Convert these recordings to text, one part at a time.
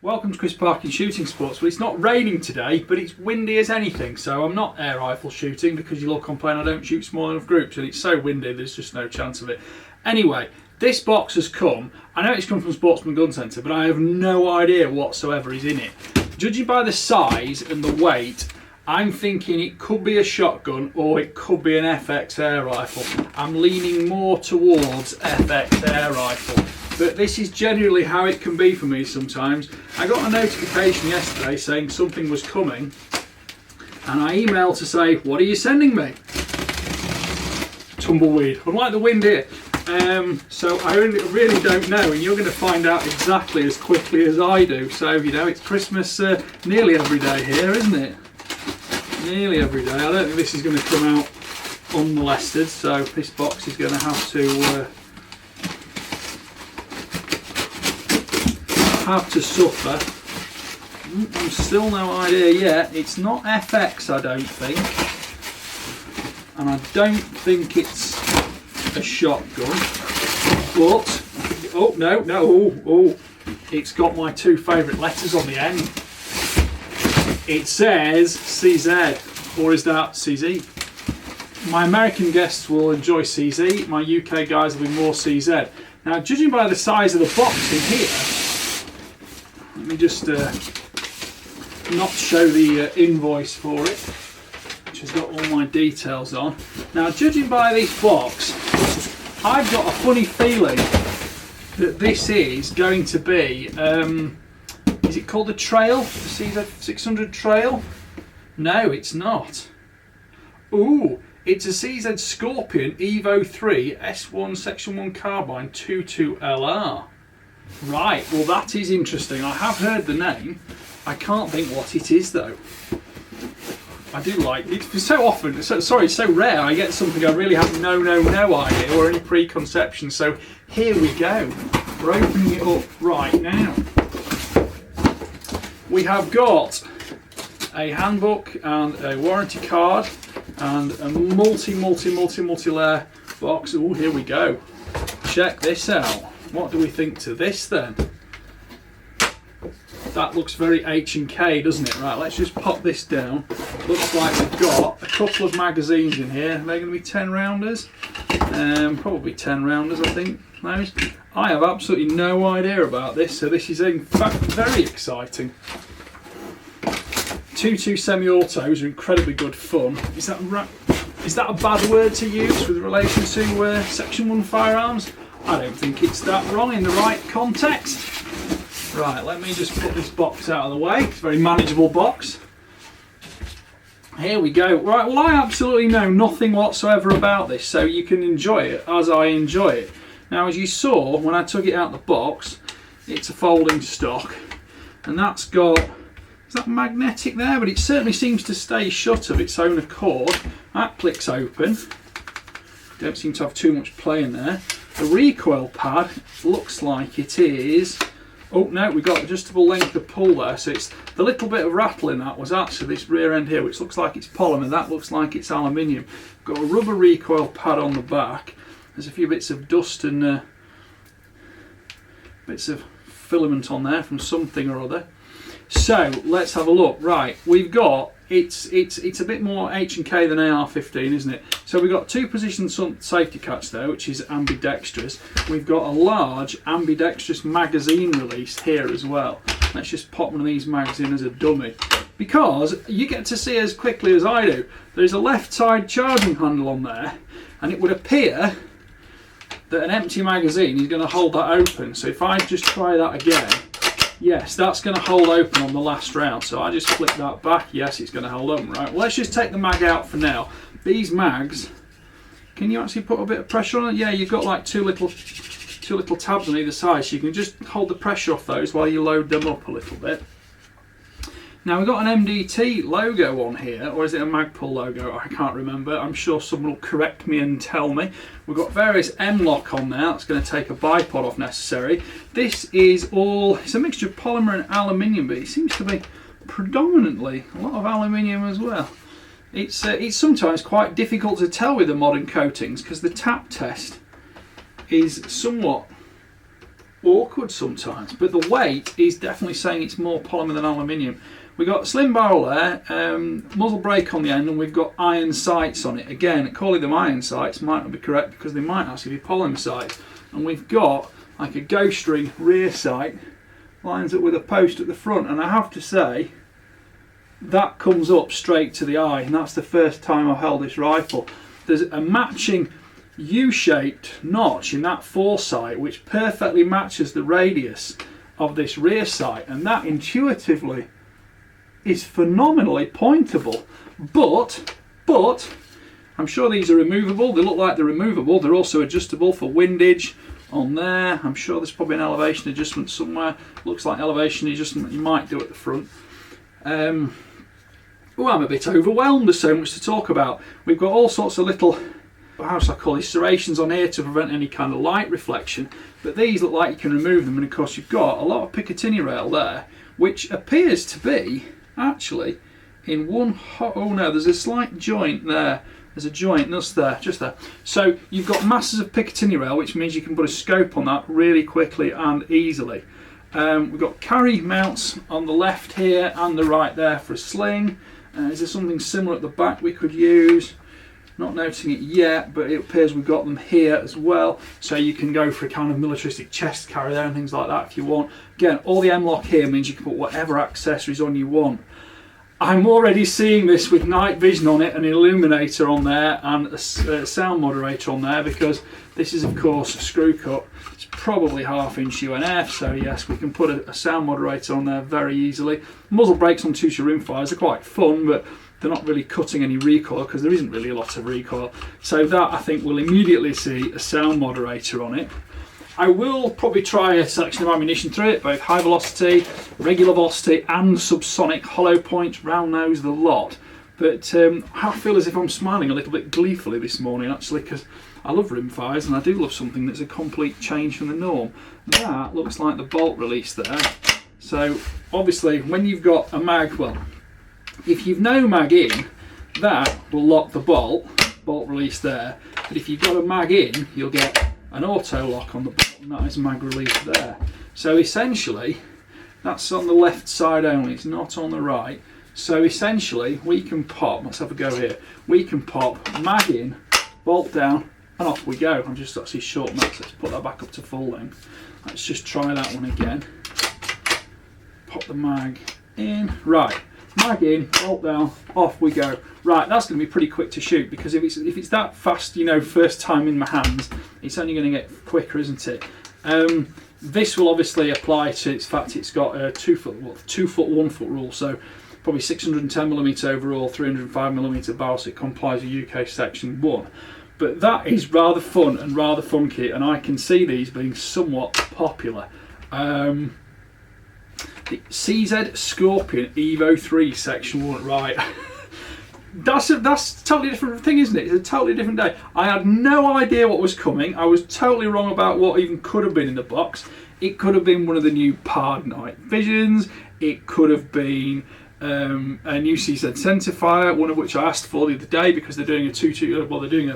Welcome to Chris Parkin Shooting Sports. Well, it's not raining today, but it's windy as anything, so I'm not air rifle shooting because you'll all complain I don't shoot small enough groups, and it's so windy there's just no chance of it. Anyway, this box has come. I know it's come from Sportsman Gun Centre, but I have no idea whatsoever is in it. Judging by the size and the weight, I'm thinking it could be a shotgun or it could be an FX air rifle. I'm leaning more towards FX air rifle. But this is generally how it can be for me sometimes. I got a notification yesterday saying something was coming, and I emailed to say, what are you sending me? Tumbleweed, unlike the wind here. So I really don't know, and you're going to find out exactly as quickly as I do. So, you know, it's Christmas nearly every day here, isn't it? Nearly every day. I don't think this is going to come out unmolested, so this box is going to have to suffer. I'm still no idea yet. It's not FX, I don't think, and I don't think it's a shotgun. But it's got my two favourite letters on the end. It says CZ, or is that CZ? My American guests will enjoy CZ. My UK guys will be more CZ. Now, judging by the size of the box in here. Let me just not show the invoice for it, which has got all my details on. Now, judging by this box, I've got a funny feeling that this is going to be, is it called a Trail? The CZ600 Trail? No, it's not. Ooh, it's a CZ Scorpion EVO 3 S1 Section 1 Carbine 22 LR. Right, well that is interesting. I have heard the name. I can't think what it is though. I do like it. So often, it's so rare I get something I really have no idea or any preconception. So here we go. We're opening it up right now. We have got a handbook and a warranty card and a multi-layer box. Oh, here we go. Check this out. What do we think to this then? That looks very H&K, doesn't it? Right, let's just pop this down. Looks like we've got a couple of magazines in here. They're going to be 10 rounders. Probably 10 rounders, I think. Those. I have absolutely no idea about this, so this is in fact very exciting. 2.2 semi-autos are incredibly good fun. Is that a bad word to use with relation to Section 1 firearms? I don't think it's that wrong in the right context. Right, let me just put this box out of the way. It's a very manageable box. Here we go. Right, well I absolutely know nothing whatsoever about this, so you can enjoy it as I enjoy it. Now, as you saw when I took it out of the box, it's a folding stock, and that's got, is that magnetic there? But it certainly seems to stay shut of its own accord. That clicks open. Don't seem to have too much play in there. The recoil pad looks like it is, oh no, we've got adjustable length of pull there, so it's the little bit of rattle in that was actually this rear end here, which looks like it's polymer, that looks like it's aluminium. Got a rubber recoil pad on the back. There's a few bits of dust and bits of filament on there from something or other. So let's have a look. Right, we've got, it's a bit more H&K than AR-15, isn't it? So we've got two position safety catch there, which is ambidextrous. We've got a large ambidextrous magazine release here as well. Let's just pop one of these mags in as a dummy, because you get to see as quickly as I do. There's a left side charging handle on there, and it would appear that an empty magazine is going to hold that open. So if I just try that again, yes, that's going to hold open on the last round. So I just flick that back. Yes, it's going to hold open. Right, well, let's just take the mag out for now. These mags, can you actually put a bit of pressure on it? Yeah, you've got like two little tabs on either side, so you can just hold the pressure off those while you load them up a little bit. Now, we've got an MDT logo on here, or is it a Magpul logo? I can't remember. I'm sure someone will correct me and tell me. We've got various M-lock on there. That's going to take a bipod off necessary. This is all, it's a mixture of polymer and aluminium, but it seems to be predominantly a lot of aluminium as well. It's sometimes quite difficult to tell with the modern coatings because the tap test is somewhat awkward sometimes, but the weight is definitely saying it's more polymer than aluminium. We've got slim barrel there, muzzle brake on the end, and we've got iron sights on it. Again, calling them iron sights might not be correct because they might actually be polymer sights. And we've got like a ghost ring rear sight, lines up with a post at the front, and I have to say that comes up straight to the eye, and that's the first time I've held this rifle. There's a matching U-shaped notch in that foresight which perfectly matches the radius of this rear sight, and that intuitively is phenomenally pointable. But I'm sure these are removable. They look like they're removable. They're also adjustable for windage on there. I'm sure there's probably an elevation adjustment somewhere. Looks like elevation adjustment you might do at the front. Oh, I'm a bit overwhelmed. There's so much to talk about. We've got all sorts of little, how should I call these, serrations on here to prevent any kind of light reflection, but these look like you can remove them, and of course you've got a lot of Picatinny rail there, which appears to be actually in one oh no, there's a slight joint there. There's a joint just there. So you've got masses of Picatinny rail, which means you can put a scope on that really quickly and easily. We've got carry mounts on the left here and the right there for a sling. Is there something similar at the back we could use? Not noticing it yet, but it appears we've got them here as well. So you can go for a kind of militaristic chest carry there and things like that if you want. Again, all the M-lock here means you can put whatever accessories on you want. I'm already seeing this with night vision on it, an illuminator on there, and a sound moderator on there, because this is of course a screw cut. It's probably 1/2 inch UNF, so yes, we can put a sound moderator on there very easily. Muzzle brakes on 2 rimfires are quite fun, but they're not really cutting any recoil because there isn't really a lot of recoil. So that, I think, will immediately see a sound moderator on it. I will probably try a selection of ammunition through it, both high velocity, regular velocity and subsonic, hollow point, round nose, the lot. But I feel as if I'm smiling a little bit gleefully this morning actually, because I love rimfires and I do love something that's a complete change from the norm. That looks like the bolt release there. So obviously when you've got a mag, well, if you've no mag in, that will lock the bolt release there. But if you've got a mag in, you'll get an auto lock on the bottom, that is mag release there. So essentially, that's on the left side only, it's not on the right. So essentially, we can pop, let's have a go here, we can pop mag in, bolt down, and off we go. I'm just actually short that, so let's put that back up to full length. Let's just try that one again. Pop the mag in, right. Mag in, bolt down, off we go. Right, that's going to be pretty quick to shoot, because if it's that fast, you know, first time in my hands, it's only going to get quicker, isn't it? This will obviously apply to its fact. It's got a 2 foot, 1 foot rule, so probably 610mm overall, 305mm barrel, so it complies with UK section 1. But that is rather fun and rather funky, and I can see these being somewhat popular. The CZ Scorpion EVO 3 section 1, right. That's a totally different thing, isn't it? It's a totally different day. I had no idea what was coming. I was totally wrong about what even could have been in the box. It could have been one of the new PARD night visions. It could have been a new CZ centerfire, one of which I asked for the other day because they're doing they're doing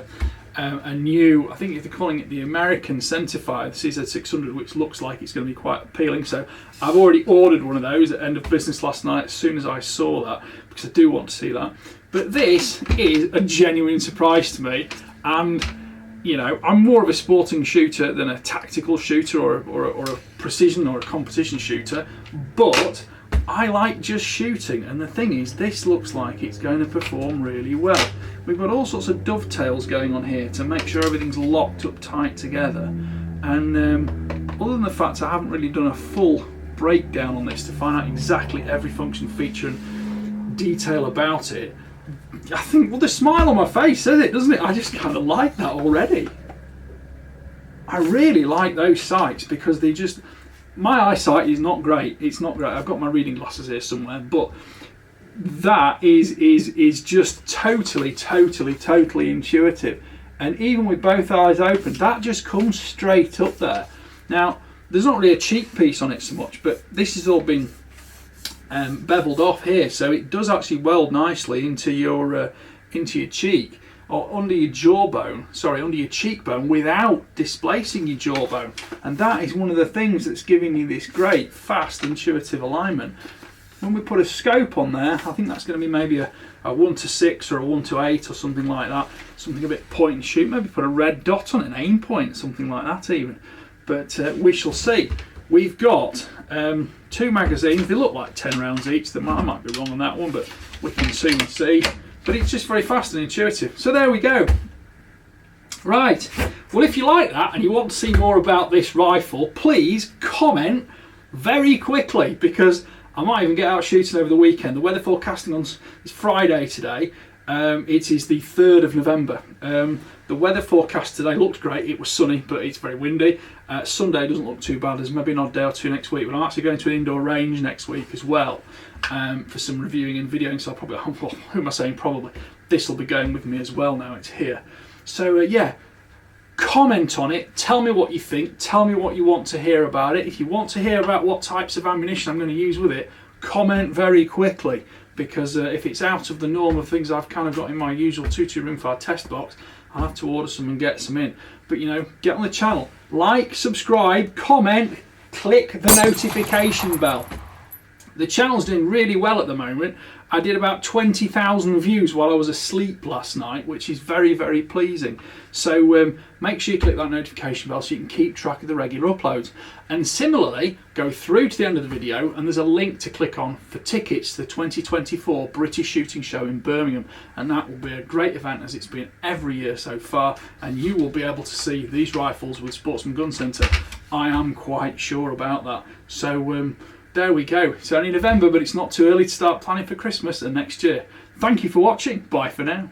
a new, I think they're calling it the American centerfire, the CZ600, which looks like it's going to be quite appealing. So I've already ordered one of those at end of business last night as soon as I saw that, because I do want to see that. But this is a genuine surprise to me, and you know, I'm more of a sporting shooter than a tactical shooter or a precision or a competition shooter, but I like just shooting, and the thing is, this looks like it's going to perform really well. We've got all sorts of dovetails going on here to make sure everything's locked up tight together, and other than the fact I haven't really done a full breakdown on this to find out exactly every function, feature and detail about it, I think, well, the smile on my face says it, doesn't it? I just kind of like that already. I really like those sights because they just, my eyesight is not great. It's not great. I've got my reading glasses here somewhere, but that is just totally intuitive. And even with both eyes open, that just comes straight up there. Now, there's not really a cheek piece on it so much, but this has all been beveled off here, so it does actually weld nicely into your cheek. or under your jawbone, sorry, under your cheekbone without displacing your jawbone. And that is one of the things that's giving you this great, fast, intuitive alignment. When we put a scope on there, I think that's going to be maybe a 1 to 6 or a 1 to 8 or something like that. Something a bit point and shoot, maybe put a red dot on it, an aim point, something like that even. But we shall see. We've got 2 magazines. They look like 10 rounds each. I might be wrong on that one, but we can soon see. But it's just very fast and intuitive. So there we go. Right. Well, if you like that and you want to see more about this rifle, please comment very quickly, because I might even get out shooting over the weekend. The weather forecasting on is Friday today. It is the 3rd of November. The weather forecast today looked great. It was sunny, but it's very windy. Sunday doesn't look too bad. There's maybe an odd day or two next week, but I'm actually going to an indoor range next week as well for some reviewing and videoing. So I'll probably, who am I saying probably? This will be going with me as well now it's here. So yeah, comment on it. Tell me what you think. Tell me what you want to hear about it. If you want to hear about what types of ammunition I'm going to use with it, comment very quickly. Because if it's out of the norm of things I've kind of got in my usual 22 rimfire test box, I'll have to order some and get some in. But you know, get on the channel, like, subscribe, comment, click the notification bell. The channel's doing really well at the moment. I did about 20,000 views while I was asleep last night, which is very, very pleasing. So make sure you click that notification bell so you can keep track of the regular uploads. And similarly, go through to the end of the video and there's a link to click on for tickets to the 2024 British Shooting Show in Birmingham. And that will be a great event, as it's been every year so far. And you will be able to see these rifles with Sportsman Gun Centre. I am quite sure about that. So there we go. It's only November, but it's not too early to start planning for Christmas and next year. Thank you for watching. Bye for now.